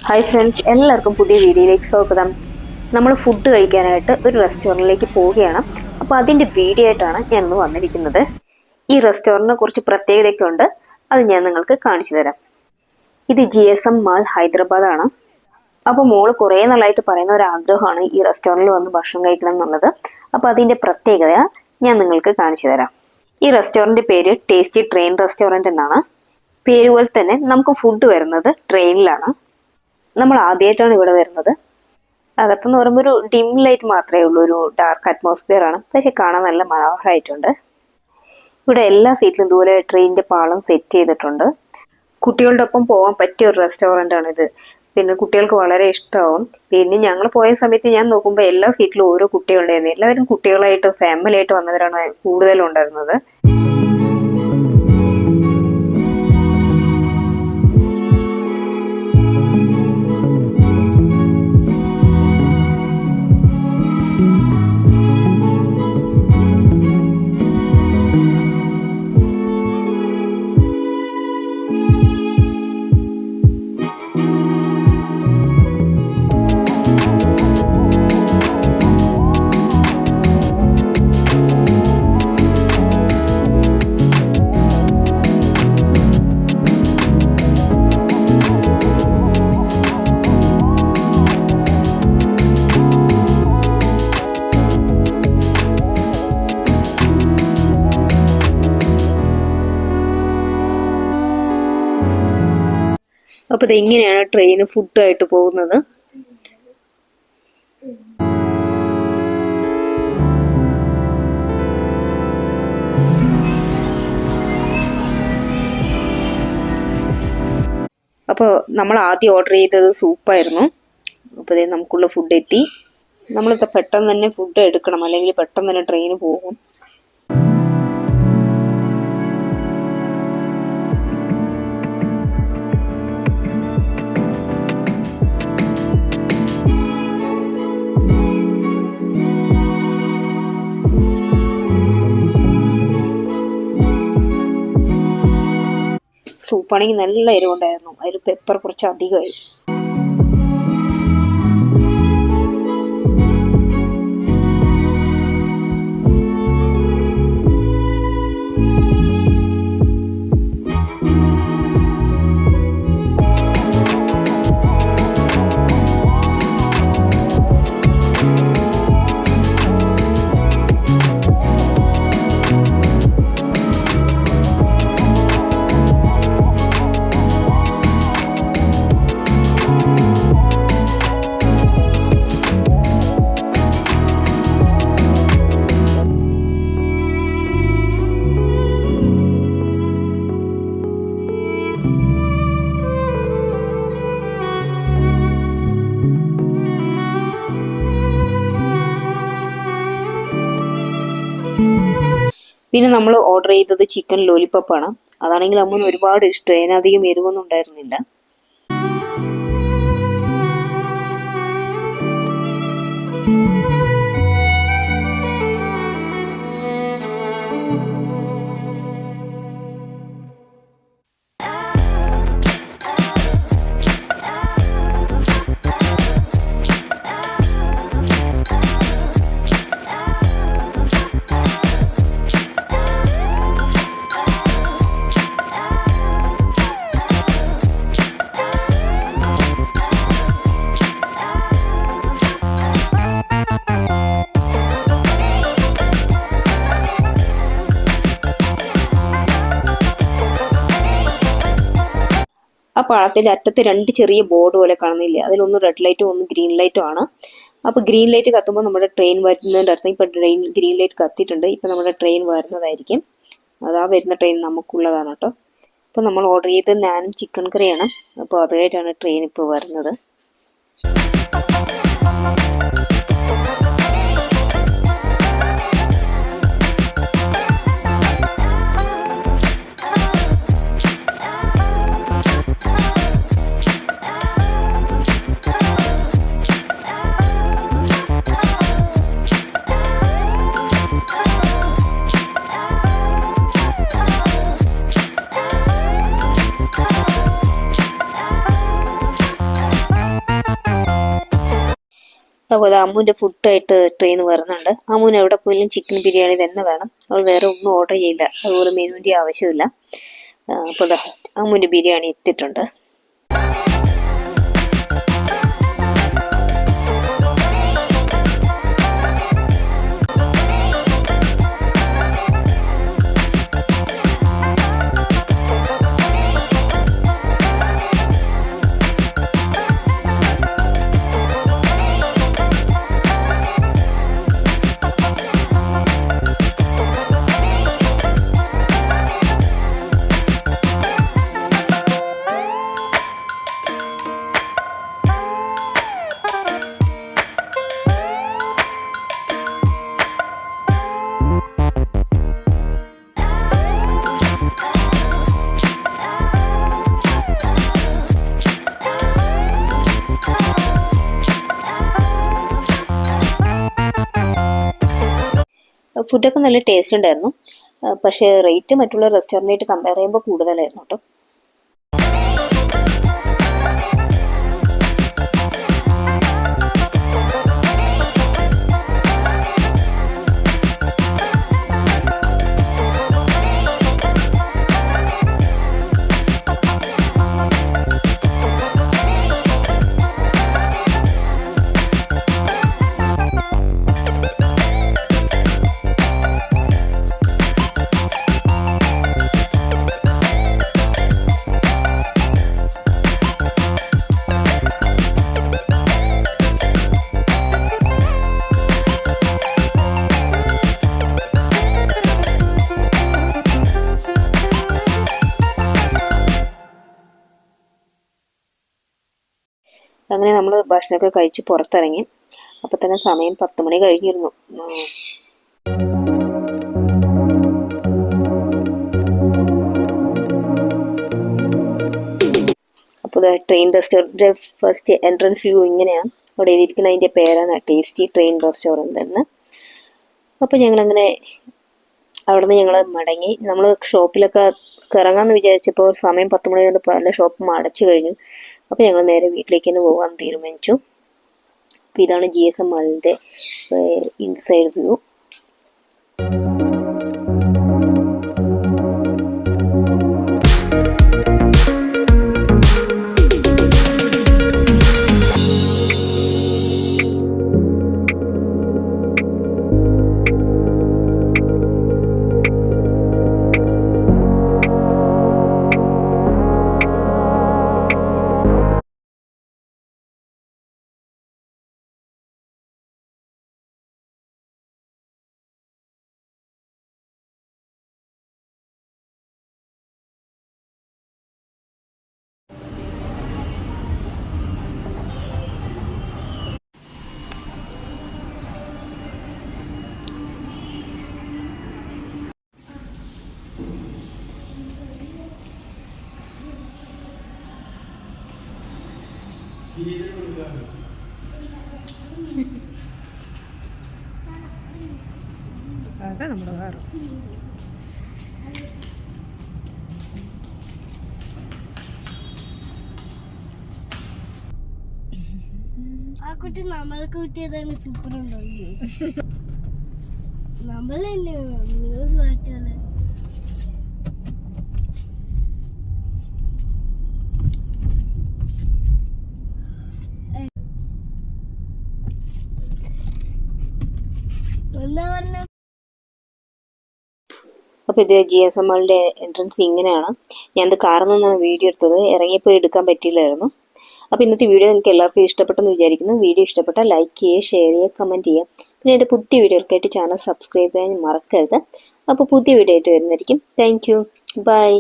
Hi friends, എല്ലാവർക്കും പുതിയ വീഡിയോയിലേക്ക് സ്വാഗതം. നമ്മൾ ഫുഡ് കഴിക്കാനായിട്ട് ഒരു റെസ്റ്റോറൻറ്റിലേക്ക് പോവുകയാണ്. അപ്പോൾ അതിൻ്റെ വീഡിയോ ആയിട്ടാണ് ഞാൻ ഇന്ന് വന്നിരിക്കുന്നത്. ഈ റെസ്റ്റോറൻറ്റിനെ കുറിച്ച് പ്രത്യേകതയൊക്കെ ഉണ്ട്, അത് ഞാൻ നിങ്ങൾക്ക് കാണിച്ചു തരാം. ഇത് GSM മാൾ ഹൈദരാബാദാണ്. അപ്പോൾ മോള് കുറേ നാളായിട്ട് പറയുന്ന ഒരു ആഗ്രഹമാണ് ഈ റെസ്റ്റോറൻറ്റിൽ വന്ന് ഭക്ഷണം കഴിക്കണം എന്നുള്ളത്. അപ്പോൾ അതിൻ്റെ പ്രത്യേകത ഞാൻ നിങ്ങൾക്ക് കാണിച്ചു തരാം. ഈ റെസ്റ്റോറൻറ്റ് പേര് ടേസ്റ്റി ട്രെയിൻ റെസ്റ്റോറൻറ്റ് എന്നാണ്. പേര് പോലെ തന്നെ നമുക്ക് ഫുഡ് വരുന്നത് ട്രെയിനിലാണ്. നമ്മൾ ആദ്യമായിട്ടാണ് ഇവിടെ വരുന്നത്. അകത്തെന്ന് പറയുമ്പോൾ ഒരു ഡിം ലൈറ്റ് മാത്രമേ ഉള്ളൂ, ഒരു ഡാർക്ക് അറ്റ്മോസ്ഫിയർ ആണ്. പക്ഷെ കാണാൻ നല്ല മനോഹരമായിട്ടുണ്ട്. ഇവിടെ എല്ലാ സീറ്റിലും ഇതുപോലെ ട്രെയിനിൻ്റെ പാളം സെറ്റ് ചെയ്തിട്ടുണ്ട്. കുട്ടികളുടെ ഒപ്പം പോകാൻ പറ്റിയ ഒരു റെസ്റ്റോറൻ്റ് ആണിത്. പിന്നെ കുട്ടികൾക്ക് വളരെ ഇഷ്ടമാവും. പിന്നെ ഞങ്ങൾ പോയ സമയത്ത് ഞാൻ നോക്കുമ്പോൾ എല്ലാ സീറ്റിലും ഓരോ കുട്ടികളുണ്ടായിരുന്നു. എല്ലാവരും കുട്ടികളായിട്ട് ഫാമിലി ആയിട്ട് വന്നവരാണ് കൂടുതലും ഉണ്ടായിരുന്നത്. അപ്പോൾ ഇതെങ്ങനെയാണ് ട്രെയിന് ഫുഡായിട്ട് പോകുന്നത്. അപ്പോൾ നമ്മൾ ആദ്യം ഓർഡർ ചെയ്തത് സൂപ്പായിരുന്നു. അപ്പോൾ ഇതേ നമുക്കുള്ള ഫുഡ് എത്തി. നമ്മളിപ്പോൾ പെട്ടെന്ന് തന്നെ ഫുഡ് എടുക്കണം, അല്ലെങ്കിൽ പെട്ടെന്ന് തന്നെ ട്രെയിന് പോകും. സൂപ്പാണെങ്കിൽ നല്ല എരിവുണ്ടായിരുന്നു, അതിൽ പെപ്പർ കുറച്ച് അധികമായി. പിന്നെ നമ്മൾ ഓർഡർ ചെയ്തത് ചിക്കൻ ലോലിപോപ്പാണ്. അതാണെങ്കിൽ അമ്മന് ഒരുപാട് ഇഷ്ടം, അതിനധികം എരിവൊന്നും ഉണ്ടായിരുന്നില്ല. ആ പാളത്തിന്റെ അറ്റത്ത് രണ്ട് ചെറിയ ബോർഡ് പോലെ കാണുന്നില്ലേ, അതിലൊന്ന് റെഡ് ലൈറ്റും ഒന്ന് ഗ്രീൻ ലൈറ്റും ആണ്. അപ്പോൾ ഗ്രീൻ ലൈറ്റ് കത്തുമ്പോൾ നമ്മുടെ ട്രെയിൻ വരുന്നതിൻ്റെ അർത്ഥം ഇപ്പം ഗ്രീൻ ലൈറ്റ് കത്തിയിട്ടുണ്ട്, ഇപ്പം നമ്മുടെ ട്രെയിൻ വരുന്നതായിരിക്കും. അതാ വരുന്ന ട്രെയിൻ നമുക്കുള്ളതാണ് കേട്ടോ. അപ്പോൾ നമ്മൾ ഓർഡർ ചെയ്ത് നാനും ചിക്കൻ കറിയാണ്. അപ്പോൾ അതുമായിട്ടാണ് ട്രെയിൻ ഇപ്പോൾ വരുന്നത്. അപ്പോൾ അത് അമ്മുവിൻ്റെ ഫുഡായിട്ട് ട്രെയിൻ വരുന്നുണ്ട്. അമ്മുവിന് എവിടെ പോയാലും ചിക്കൻ ബിരിയാണി തന്നെ വേണം. അവൾ വേറെ ഒന്നും ഓർഡർ ചെയ്യില്ല. അതുപോലെ മെനുവിൻ്റെ ആവശ്യമില്ല. അപ്പോൾ അമ്മുവിൻ്റെ ബിരിയാണി എത്തിയിട്ടുണ്ട്. ഫുഡൊക്കെ നല്ല ടേസ്റ്റ് ഉണ്ടായിരുന്നു. പക്ഷേ റേറ്റ് മറ്റുള്ള റെസ്റ്റോറൻറ്റായിട്ട് കമ്പയർ ചെയ്യുമ്പോൾ കൂടുതലായിരുന്നു കേട്ടോ. അങ്ങനെ നമ്മൾ ഭക്ഷണമൊക്കെ കഴിച്ച് പുറത്തിറങ്ങി. അപ്പോൾ തന്നെ സമയം 10 മണി കഴിഞ്ഞിരുന്നു. അപ്പോൾ ട്രെയിൻ റെസ്റ്റോറൻറ്റിൻ്റെ ഫസ്റ്റ് എൻട്രൻസ് വ്യൂ ഇങ്ങനെയാണ്. അവിടെ എഴുതിയിരിക്കുന്നതിൻ്റെ പേരാണ് ടേസ്റ്റി ട്രെയിൻ റെസ്റ്റോറൻറ്റ് എന്ന്. അപ്പോൾ ഞങ്ങളങ്ങനെ അവിടെ നിന്ന് ഞങ്ങൾ മടങ്ങി. നമ്മൾ ഷോപ്പിലൊക്കെ ഇറങ്ങാമെന്ന് വിചാരിച്ചപ്പോൾ സമയം 10 മണി കൊണ്ട് പല ഷോപ്പും അടച്ചു കഴിഞ്ഞു. അപ്പോൾ ഞങ്ങൾ നേരെ വീട്ടിലേക്ക് തന്നെ പോകാൻ തീരുമാനിച്ചു. അപ്പോൾ ഇതാണ് GSM മാളിൻ്റെ ഇൻസൈഡ് വ്യൂ. അതാ നമ്മുടെ വേറെ ആ കുട്ടി നമ്മൾക്ക് കിട്ടിയതാണ്. സൂപ്പർ ഉണ്ടാവില്ലേ? നമ്മൾ തന്നെ ഒരു പാട്ടാണ്. എന്താ പറഞ്ഞ അപ്പോൾ ഇത് GSM മാളിൻ്റെ എൻട്രൻസ് ഇങ്ങനെയാണ്. ഞാനത് കാറിൽ നിന്നാണ് വീഡിയോ എടുത്തത്. ഇറങ്ങിയപ്പോൾ എടുക്കാൻ പറ്റിയില്ലായിരുന്നു. അപ്പോൾ ഇന്നത്തെ വീഡിയോ നിങ്ങൾക്ക് എല്ലാവർക്കും ഇഷ്ടപ്പെട്ടെന്ന് വിചാരിക്കുന്നു. വീഡിയോ ഇഷ്ടപ്പെട്ടാൽ ലൈക്ക് ചെയ്യുക, ഷെയർ ചെയ്യുക, കമൻറ്റ് ചെയ്യുക. പിന്നെ എൻ്റെ പുതിയ വീഡിയോകൾക്കായിട്ട് ചാനൽ സബ്സ്ക്രൈബ് ചെയ്യാൻ മറക്കരുത്. അപ്പോൾ പുതിയ വീഡിയോ ആയിട്ട് വരുന്നതായിരിക്കും. Thank you. ബൈ.